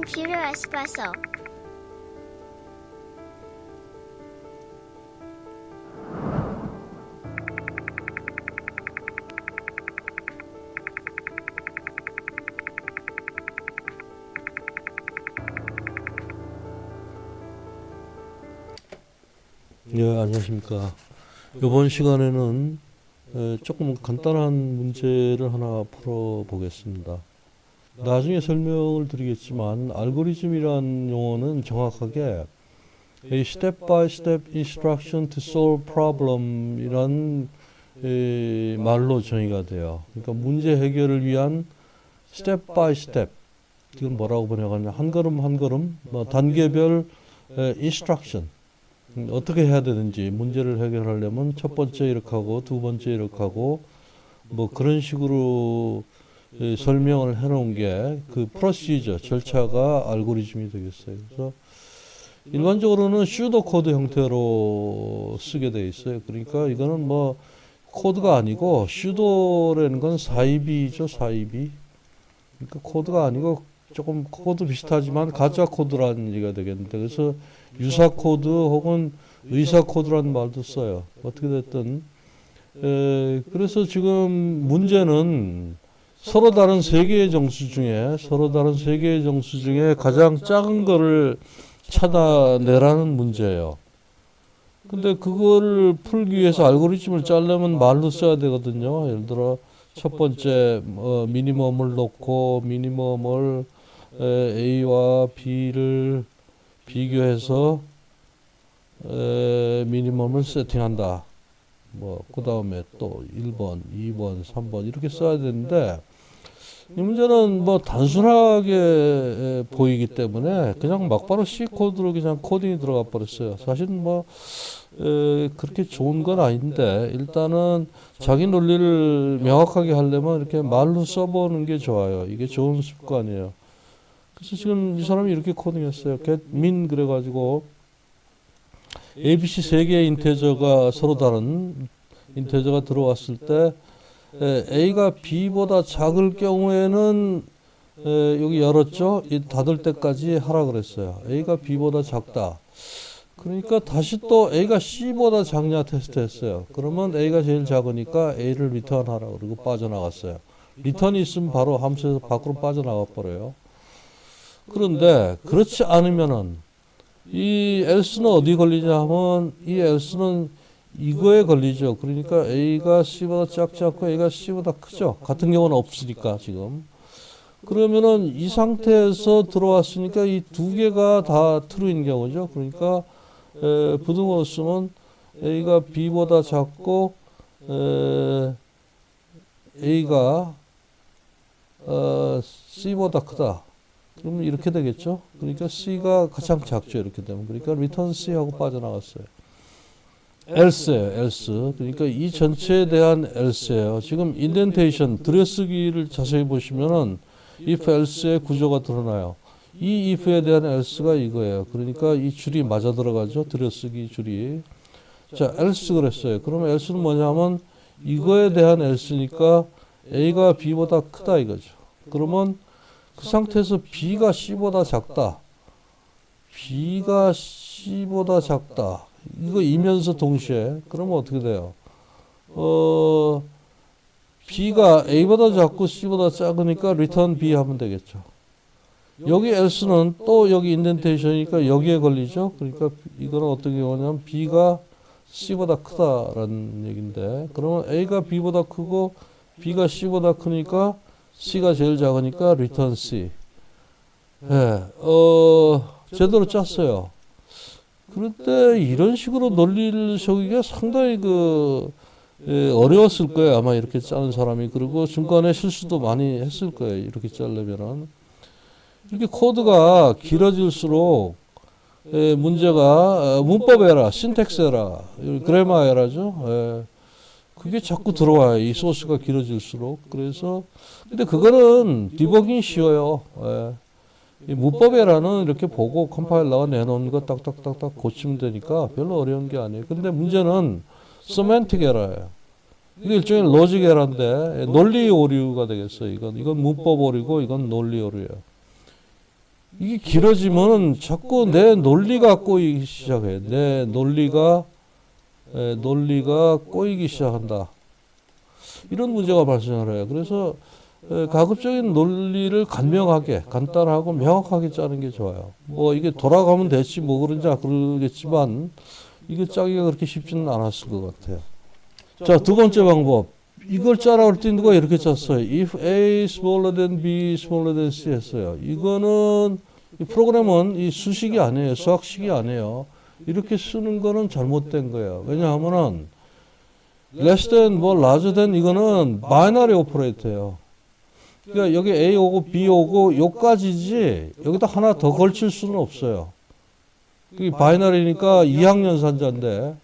Computer Espresso. 네, 안녕하십니까. 이번 시간에는 조금 간단한 문제를 하나 풀어보겠습니다. 나중에 설명을 드리겠지만 알고리즘이란 용어는 정확하게 a step-by-step instruction to solve problem 이란 말로 정의가 돼요. 그러니까 문제 해결을 위한 step-by-step, 이건 뭐라고 번역하냐, 한 걸음 한 걸음, 뭐 단계별 instruction, 어떻게 해야 되는지, 문제를 해결하려면 첫 번째 이렇게 하고 두 번째 이렇게 하고 뭐 그런 식으로 설명을 해놓은 게 그 프로시저, 절차가 알고리즘이 되겠어요. 그래서 일반적으로는 슈도 코드 형태로 쓰게 돼 있어요. 그러니까 이거는 뭐 코드가 아니고, 슈도라는 건 사이비죠, 사이비. 그러니까 코드가 아니고 조금 코드 비슷하지만 가짜 코드라는 얘기가 되겠는데, 그래서 유사 코드 혹은 의사 코드라는 말도 써요. 어떻게 됐든 그래서 지금 문제는 서로 다른 세 개의 정수 중에 가장 작은 거를 찾아내라는 문제예요. 근데 그거를 풀기 위해서 알고리즘을 짜려면 말로 써야 되거든요. 예를 들어 첫 번째 미니멈을 놓고 미니멈을 A와 B를 비교해서 미니멈을 세팅한다. 뭐 그 다음에 또 1번, 2번, 3번 이렇게 써야 되는데, 이 문제는 뭐 단순하게 보이기 때문에 그냥 막바로 C 코드로 그냥 코딩이 들어가 버렸어요. 사실 뭐 그렇게 좋은 건 아닌데, 일단은 자기 논리를 명확하게 하려면 이렇게 말로 써보는 게 좋아요. 이게 좋은 습관이에요. 그래서 지금 이 사람이 이렇게 코딩했어요. get min 그래가지고 ABC 세 개의 인테저가 서로 다른 인테저가 들어왔을 때 A가 B보다 작을 경우에는 여기 열었죠? 이 닫을 때까지 하라 그랬어요. A가 B보다 작다. 그러니까 다시 또 A가 C보다 작냐 테스트했어요. 그러면 A가 제일 작으니까 A를 리턴하라 그러고 빠져나갔어요. 리턴이 있으면 바로 함수에서 밖으로 빠져나가 버려요. 그런데 그렇지 않으면은 이 else는 어디 걸리냐 하면, 이 else는 이거에 걸리죠. 그러니까 A가 C보다 작지 않고 A가 C보다 크죠. 같은 경우는 없으니까 지금. 그러면은 이 상태에서 들어왔으니까 이 두 개가 다 true인 경우죠. 그러니까 부등호 쓰면 A가 B보다 작고 A가 C보다 크다. 그러면 이렇게 되겠죠. 그러니까 C가 가장 작죠. 이렇게 되면. 그러니까 return C 하고 빠져나갔어요. else예요, else. 그러니까 이 전체에 대한 else예요. 지금 indentation, 들여쓰기를 자세히 보시면은 if else의 구조가 드러나요. 이 if에 대한 else가 이거예요. 그러니까 이 줄이 맞아 들어가죠. 들여쓰기 줄이. 자, else 그랬어요. 그러면 else는 뭐냐면 이거에 대한 else니까 A가 B보다 크다 이거죠. 그러면 그 상태에서 B가 C보다 작다. B가 C보다 작다. 이거 이면서 동시에. 그러면 어떻게 돼요? B가 A보다 작고 C보다 작으니까 return B 하면 되겠죠. 여기 else는 또 여기 인덴테이션이니까 여기에 걸리죠. 그러니까 이거는 어떤 경우냐면 B가 C보다 크다라는 얘기인데, 그러면 A가 B보다 크고 B가 C보다 크니까 C가 제일 작으니까 return C. 예, 제대로 짰어요. 그런데 이런 식으로 논리를 적기가 상당히 어려웠을 거예요. 아마 이렇게 짜는 사람이. 그리고 중간에 실수도 많이 했을 거예요. 이렇게 짜려면은. 이렇게 코드가 길어질수록 문제가 문법 에러, 신텍스 에러, 그래머 에러죠. 그게 자꾸 들어와요. 이 소스가 길어질수록. 그래서 근데 그거는 디버깅이 쉬워요. 이 문법 에러는 이렇게 보고 컴파일러가 내놓은 거 딱딱딱딱 고치면 되니까 별로 어려운 게 아니에요. 근데 문제는 세멘틱 에러예요. 이게 일종의 로직 에러인데 논리 오류가 되겠어요. 이건 문법 오류고 이건 논리 오류예요. 이게 길어지면은 자꾸 내 논리가 꼬이기 시작해. 내 논리가 꼬이기 시작한다. 이런 문제가 발생을 해요. 그래서 가급적인 논리를 간명하게, 간단하고 명확하게 짜는 게 좋아요. 뭐 이게 돌아가면 됐지 뭐 그런지 그러겠지만 이게 짜기가 그렇게 쉽지는 않았을 것 같아요. 자, 두 번째 방법. 이걸 짜라고 할 때 누가 이렇게 짰어요. If A smaller than B smaller than C 했어요. 이거는 이 프로그램은 이 수식이 아니에요. 수학식이 아니에요. 이렇게 쓰는 거는 잘못된 거예요. 왜냐하면은 less than 뭐 larger than 이거는 바이너리 오퍼레이터예요. 그러니까 여기 A 오고 B 오고 요까지지 여기다 하나 더 걸칠 수는 없어요. 그게 바이너리니까 이항연산자인데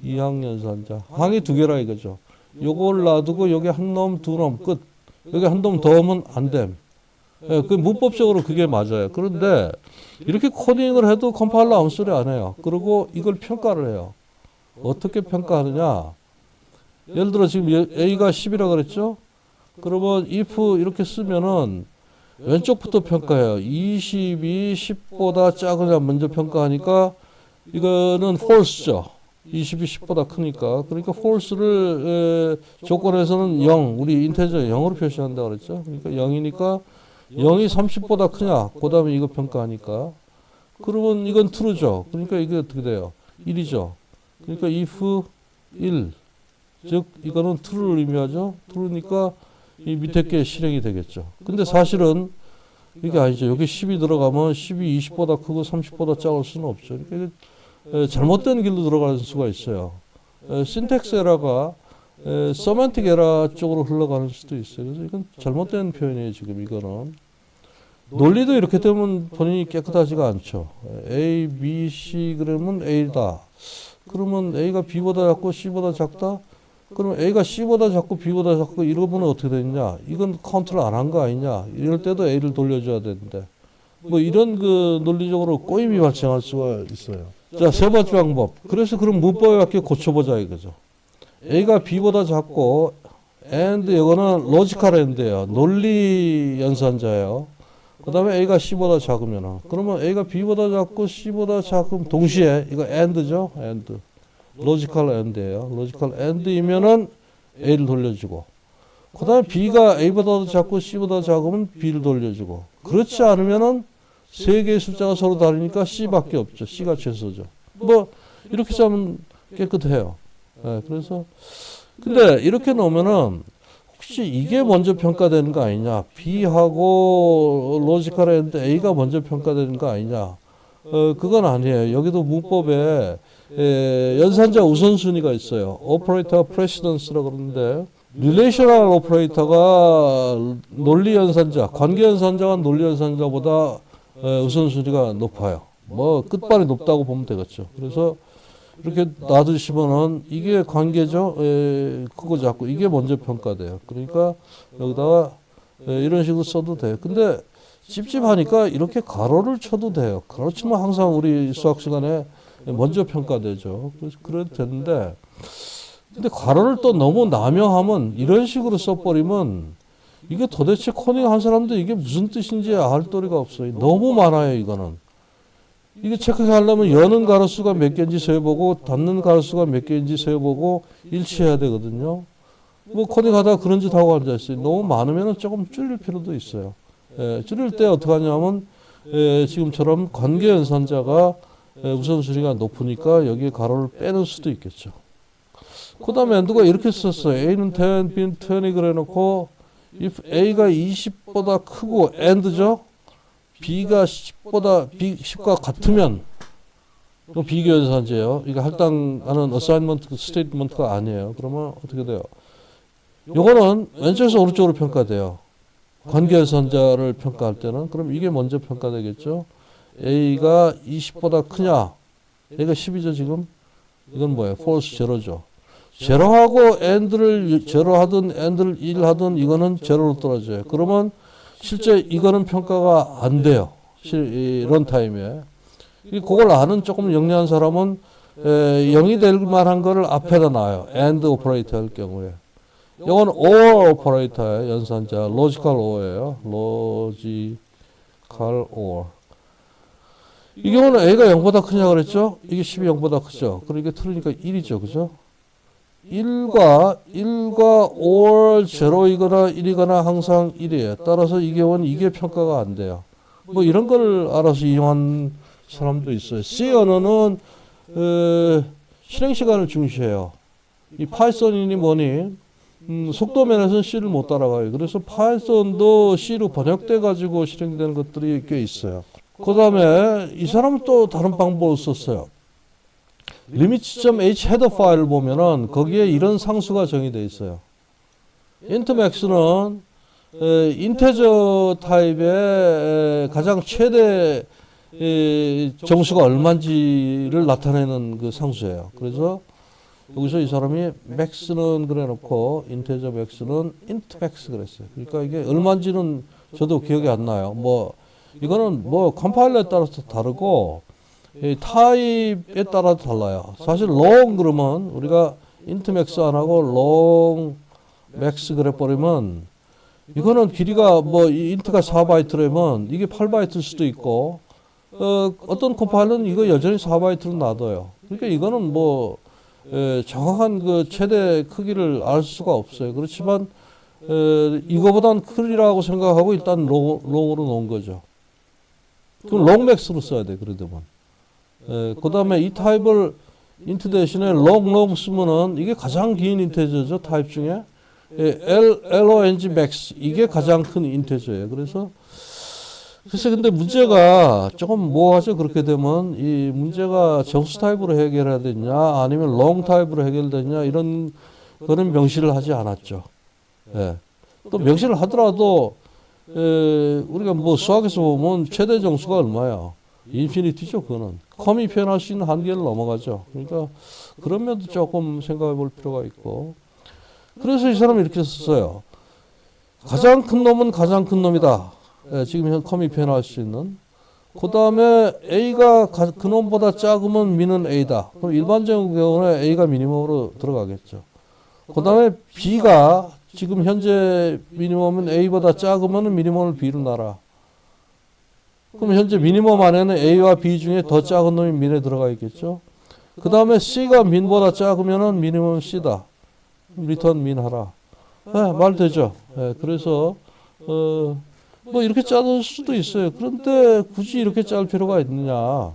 이항연산자 항이 두 개라 이거죠. 요걸 놔두고 여기 한 놈 두 놈 끝. 여기 한 놈 더 오면 안 됨. 예, 그 문법적으로 그게 맞아요. 그런데 이렇게 코딩을 해도 컴파일러 아무 소리 안 해요. 그리고 이걸 평가를 해요. 어떻게 평가하느냐? 예를 들어 지금 A가 10이라 그랬죠? 그러면 if 이렇게 쓰면은 왼쪽부터 평가해요. 20이 10보다 작으냐 먼저 평가하니까 이거는 false죠. 20이 10보다 크니까. 그러니까 false를 조건에서는 0, 우리 인테저 0으로 표시한다 그랬죠. 그러니까 0이니까 0이 30보다 크냐? 그 다음에 이거 평가하니까. 그러면 이건 true죠. 그러니까 이게 어떻게 돼요? 1이죠. 그러니까 if 1. 즉, 이거는 true를 의미하죠. true니까 이 밑에 게 실행이 되겠죠. 근데 사실은 이게 아니죠. 여기 10이 들어가면 10이 20보다 크고 30보다 작을 수는 없죠. 그러니까 잘못된 길로 들어갈 수가 있어요. 신텍스 에러가 서멘틱 에러 쪽으로 흘러가는 수도 있어요. 그래서 이건 잘못된 표현이에요. 지금 이거는. 논리도 이렇게 되면 본인이 깨끗하지가 않죠. A, B, C 그러면 A다. 그러면 A가 B보다 작고 C보다 작다? 그러면 A가 C보다 작고 B보다 작고 이러면 어떻게 되느냐? 이건 카운트를 안 한 거 아니냐? 이럴 때도 A를 돌려줘야 되는데. 뭐 이런 그 논리적으로 꼬임이 발생할 수가 있어요. 자, 세 번째 방법. 그래서 그럼 문법에 맞게 고쳐보자 이거죠. A가 B보다 작고 and 이거는 로지컬 and예요. 논리 연산자예요. 그 다음에 A가 C보다 작으면 그러면 A가 B보다 작고 C보다 작으면 동시에 이거 and죠. and. 로지컬 and예요. 로지컬 and이면은 A를 돌려주고 그 다음에 B가 A보다 작고 C보다 작으면 B를 돌려주고 그렇지 않으면은 세 개의 숫자가 서로 다르니까 C밖에 없죠. C가 최소죠. 뭐 이렇게 짜면 깨끗해요. 네, 그래서 근데 이렇게 놓으면은 혹시 이게 먼저 평가되는 거 아니냐? B하고 로지컬 and A가 먼저 평가되는 거 아니냐? 그건 아니에요. 여기도 문법에 연산자 우선순위가 있어요. 오퍼레이터 프레시던스라고 그러는데 릴레이셔널 오퍼레이터가 논리 연산자, 관계 연산자가 논리 연산자보다 우선순위가 높아요. 뭐 끝발이 높다고 보면 되겠죠. 그래서 이렇게 놔두시면은 이게 관계죠. 크고 작고 이게 먼저 평가돼요. 그러니까 여기다가 이런 식으로 써도 돼요. 근데 찝찝하니까 이렇게 가로를 쳐도 돼요. 가로 치면 항상 우리 수학 시간에 먼저 평가되죠. 그래서 그래도 되는데 근데 가로를 또 너무 남용하면 이런 식으로 써버리면 이게 도대체 코딩 한 사람도 이게 무슨 뜻인지 알 도리가 없어요. 너무 많아요 이거는. 이게 체크하려면 여는 가로수가 몇 개인지 세어보고 닫는 가로수가 몇 개인지 세어보고 일치해야 되거든요. 뭐 코딩 하다가 그런 짓 하고 앉아있어요. 너무 많으면 조금 줄일 필요도 있어요. 줄일 때 어떻게 하냐면 지금처럼 관계 연산자가 우선순위가 높으니까 여기에 가로를 빼는 수도 있겠죠. 그 다음에 누가 이렇게 썼어요. A는 10, B는 20 그래 놓고 if A가 20보다 크고 and죠. B가 10과 같으면 또 비교 연산제예요. 이거 할당하는 어사이먼트 스테이트먼트가 아니에요. 그러면 어떻게 돼요? 요거는 왼쪽에서 오른쪽으로 평가돼요. 관계 연산자를 평가할 때는 그럼 이게 먼저 평가되겠죠. A가 20보다 크냐? A가 10이죠 지금. 이건 뭐예요? false 제로죠. 제로하고 and를 제로하든 and를 1하든 이거는 제로로 떨어져요. 그러면 실제 이거는 평가가 안 돼요. 런타임에. 그걸 아는 조금 영리한 사람은 0이 될 만한 거를 앞에다 놔요. and 오퍼레이터 할 경우에. 이건 or 오퍼레이터예요. 연산자. 로지컬 or예요. 로지컬 갈 or. 이 경우는 a가 0보다 크냐 그랬죠? 이게 10이 0보다 크죠? 그러니까 틀으니까 1이죠. 그죠? 1과 or 제로이거나 1이거나 항상 1이에요. 따라서 이 경우는 이게 평가가 안 돼요. 뭐 이런 걸 알아서 이용한 사람도 있어요. C 언어는 실행 시간을 중시해요. 이 파이썬이니 뭐니 속도 면에서는 C를 못 따라가요. 그래서 파이썬도 C로 번역돼 가지고 실행되는 것들이 꽤 있어요. 그 다음에 이 사람은 또 다른 방법을 썼어요. limit.h 헤더 파일을 보면은 거기에 이런 상수가 정의되어 있어요. int max는 인테저 타입의 가장 최대 정수가 얼마인지를 나타내는 그 상수예요. 그래서 여기서 이 사람이 max는 그래 놓고 인테저 max는 int max 그랬어요. 그러니까 이게 얼마인지는 저도 기억이 안 나요. 뭐 이거는 뭐 컴파일러에 따라서 다르고 타입에 따라 달라요. 사실 long 그러면 우리가 int max 안 하고 long max 그래 버리면 이거는 길이가 뭐 int가 4바이트라면 이게 8바이트일 수도 있고 어떤 컴파일러는 이거 여전히 4바이트로 놔둬요. 그러니까 이거는 뭐 정확한 그 최대 크기를 알 수가 없어요. 그렇지만 이거보단 크리라고 생각하고 일단 long으로 놓은 거죠. 그럼 longmax로 써야 돼. 그러려면. 그 다음에 이 타입을 int 대신에 long 쓰면은 이게 가장 긴 인테저죠. 타입 중에. long max 이게 가장 큰 인테저예요. 그래서 근데 문제가 조금 뭐하죠? 그렇게 되면 이 문제가 정수 타입으로 해결해야 되냐 아니면 long 타입으로 해결되냐 이런 거는 명시를 하지 않았죠. 예. 또 명시를 하더라도 우리가 뭐 수학에서 보면 최대 정수가 얼마야? 인피니티죠. 그거는 컴이 표현할 수 있는 한계를 넘어가죠. 그러니까 그런 면도 조금 생각해 볼 필요가 있고 그래서 이 사람이 이렇게 썼어요. 가장 큰 놈은 가장 큰 놈이다. 지금 현 컴이 표현할 수 있는. 그 다음에 A가 그 놈보다 작으면 미는 A다. 그럼 일반적인 경우는 A가 미니멈으로 들어가겠죠. 그 다음에 B가 지금 현재 미니멈은 A보다 작으면 미니멈을 B로 놔라. 그럼 현재 미니멈 안에는 A와 B 중에 더 작은 놈이 민에 들어가 있겠죠. 그 다음에 C가 민보다 작으면 미니멈 C다. 리턴 민 하라. 말 되죠. 그래서 뭐 이렇게 짜줄 수도 있어요. 그런데 굳이 이렇게 짤 필요가 있느냐?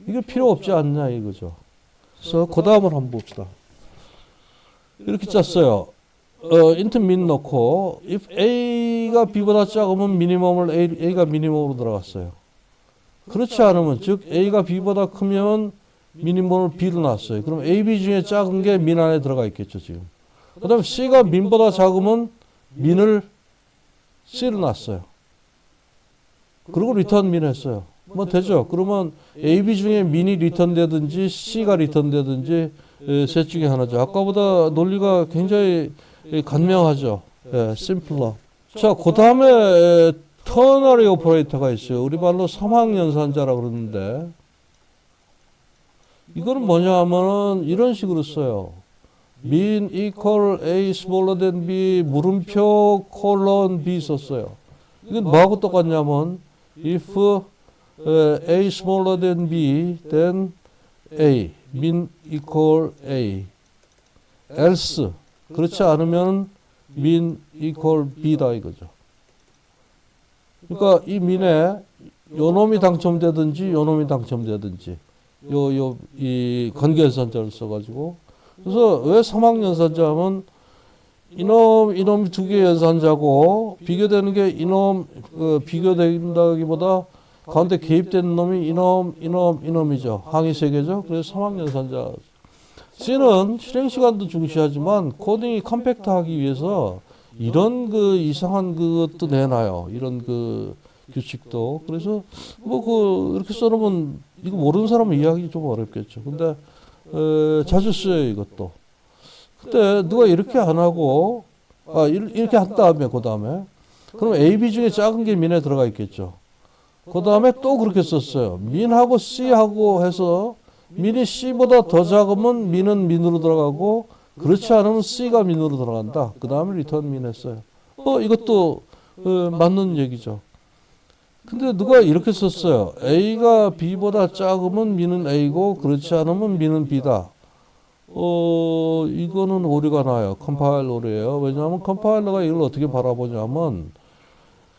이게 필요 없지 않냐 이거죠. 그래서 그 다음을 한번 봅시다. 이렇게 짰어요. int min 넣고 if a가 b보다 작으면 미니멈을 a가 미니멈으로 들어갔어요. 그렇지 않으면 즉 a가 b보다 크면 미니멈을 b로 놨어요. 그럼 a, b 중에 작은 게 민 안에 들어가 있겠죠 지금. 그 다음에 c가 민보다 작으면 민을 c로 놨어요. 그리고 리턴 민 했어요. 뭐 되죠. 그러면 a, b 중에 민이 리턴 되든지 c가 리턴 되든지 셋 중에 하나죠. 아까보다 논리가 굉장히 간명하죠. 심플러. 자, 그 다음에 터너리 오퍼레이터가 있어요. 우리 말로 삼항연산자라고 그러는데 이거는 뭐냐 하면은 이런 식으로 써요. min equal a smaller than b 물음표 콜론 b 썼어요. 이건 뭐하고 똑같냐면 if a smaller than b then a min equal a else 그렇지 않으면 min equal b다 이거죠. 그러니까 이 민에 요 놈이 당첨되든지 요 놈이 당첨되든지 이 관계연산자를 써가지고 그래서 왜 삼항연산자 하면 이놈 두 개의 연산자고 비교되는 게 이놈 비교된다기보다 가운데 개입되는 놈이 이놈이죠. 항이 세 개죠. 그래서 삼항연산자. C는 실행 시간도 중시하지만 코딩이 컴팩트하기 위해서 이런 그 이상한 그것도 내놔요. 이런 그 규칙도. 그래서 뭐 이렇게 써놓으면 이거 모르는 사람은 이해하기 좀 어렵겠죠. 근데 자주 써요 이것도. 근데 누가 이렇게 안 하고 이렇게 한 다음에 그 다음에 그럼 A, B 중에 작은 게 민에 들어가 있겠죠. 그 다음에 또 그렇게 썼어요. 민하고 C하고 해서 민이 C보다 더 작으면 민은 민으로 들어가고 그렇지 않으면 C가 민으로 들어간다. 그 다음에 리턴 민 했어요. 이것도 맞는 얘기죠. 근데 누가 이렇게 썼어요. A가 B보다 작으면 B는 A고 그렇지 않으면 B는 B다. 이거는 오류가 나요. 컴파일러 오류예요. 왜냐하면 컴파일러가 이걸 어떻게 바라보냐면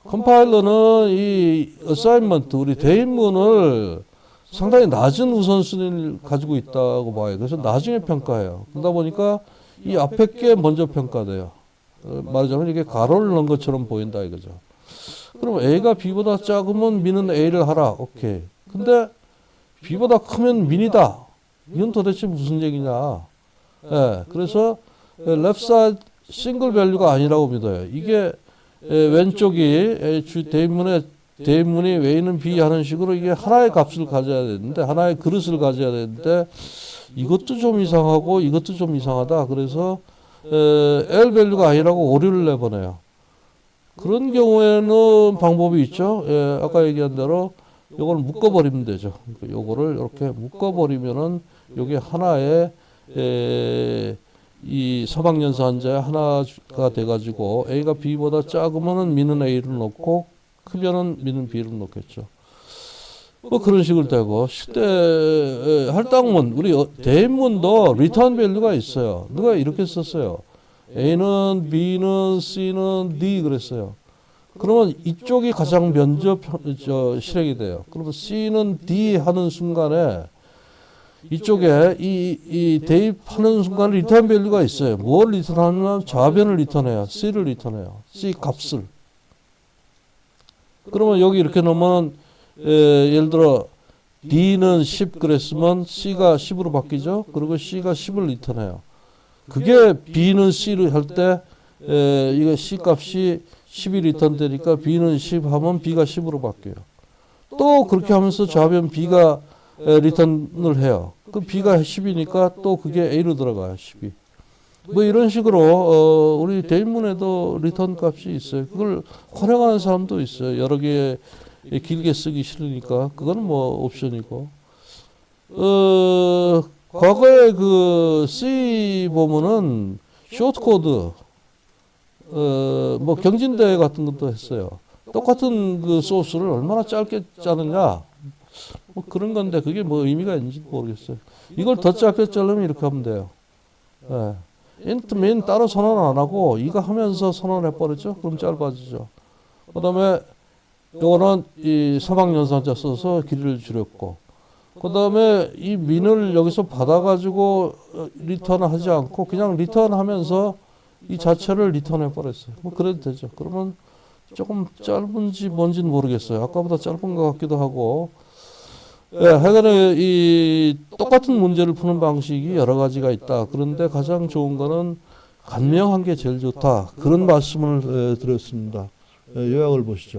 컴파일러는 이 어사인먼트, 우리 대인문을 상당히 낮은 우선순위를 가지고 있다고 봐요. 그래서 나중에 평가해요. 그러다 보니까 이 앞에 게 먼저 평가돼요. 말하자면 이게 가로를 넣은 것처럼 보인다 이거죠. 그럼 A가 B보다 작으면 B는 A를 하라. 오케이. 근데 B보다 크면 B이다. 이건 도대체 무슨 얘기냐. 예, 그래서 left side 싱글 밸류가 아니라고 믿어요. 이게 왼쪽이 대인문이 A는 B 하는 식으로 이게 하나의 값을 가져야 되는데 하나의 그릇을 가져야 되는데 이것도 좀 이상하고 이것도 좀 이상하다. 그래서 L 밸류가 아니라고 오류를 내보내요. 그런 경우에는 방법이 있죠. 예, 아까 얘기한 대로 요걸 묶어버리면 되죠. 요거를 이렇게 묶어버리면은 요게 하나의 이 서방연산자의 하나가 돼가지고 A가 B보다 작으면은 미는 A를 넣고 크면은 미는 B를 넣겠죠. 뭐 그런 식으로 되고 실제 할당문 우리 대인문도 리턴 밸류가 있어요. 누가 이렇게 썼어요. A는 B는 C는 D 그랬어요. 그러면 이쪽이 가장 먼저 실행이 돼요. 그러면 C는 D 하는 순간에 이쪽에 이 대입하는 순간에 리턴 밸류가 있어요. 뭘 리턴하냐면 좌변을 리턴해요. C를 리턴해요. C 값을. 그러면 여기 이렇게 넣으면 예를 들어 D는 10 그랬으면 C가 10으로 바뀌죠. 그리고 C가 10을 리턴해요. 그게 B는 C를 할 때 이거 C 값이 10이 리턴되니까 B는 10 하면 B가 10으로 바뀌어요. 또 그렇게 하면서 좌변 B가 리턴을 해요. 그 B가 10이니까 또 그게 A로 들어가요. 10이. 뭐 이런 식으로 우리 대인문에도 리턴 값이 있어요. 그걸 활용하는 사람도 있어요. 여러 개 길게 쓰기 싫으니까 그거는 뭐 옵션이고. 과거에 그 C 보면은 쇼트 코드 뭐 경진대회 같은 것도 했어요. 똑같은 그 소스를 얼마나 짧게 짜느냐 뭐 그런 건데 그게 뭐 의미가 있는지 모르겠어요. 이걸 더 짧게 자르면 이렇게 하면 돼요. 예. int min 따로 선언 안 하고 이거 하면서 선언해 버리죠. 그럼 짧아지죠. 그다음에 요거는 이 서방연산자 써서 길이를 줄였고 그다음에 이 min을 여기서 받아가지고 리턴을 하지 않고 그냥 리턴하면서 이 자체를 리턴해 버렸어요. 뭐 그래도 되죠. 그러면 조금 짧은지 뭔지는 모르겠어요. 아까보다 짧은 것 같기도 하고. 예, 하여간에 이 똑같은 문제를 푸는 방식이 여러 가지가 있다. 그런데 가장 좋은 거는 간명한 게 제일 좋다. 그런 말씀을 드렸습니다. 요약을 보시죠.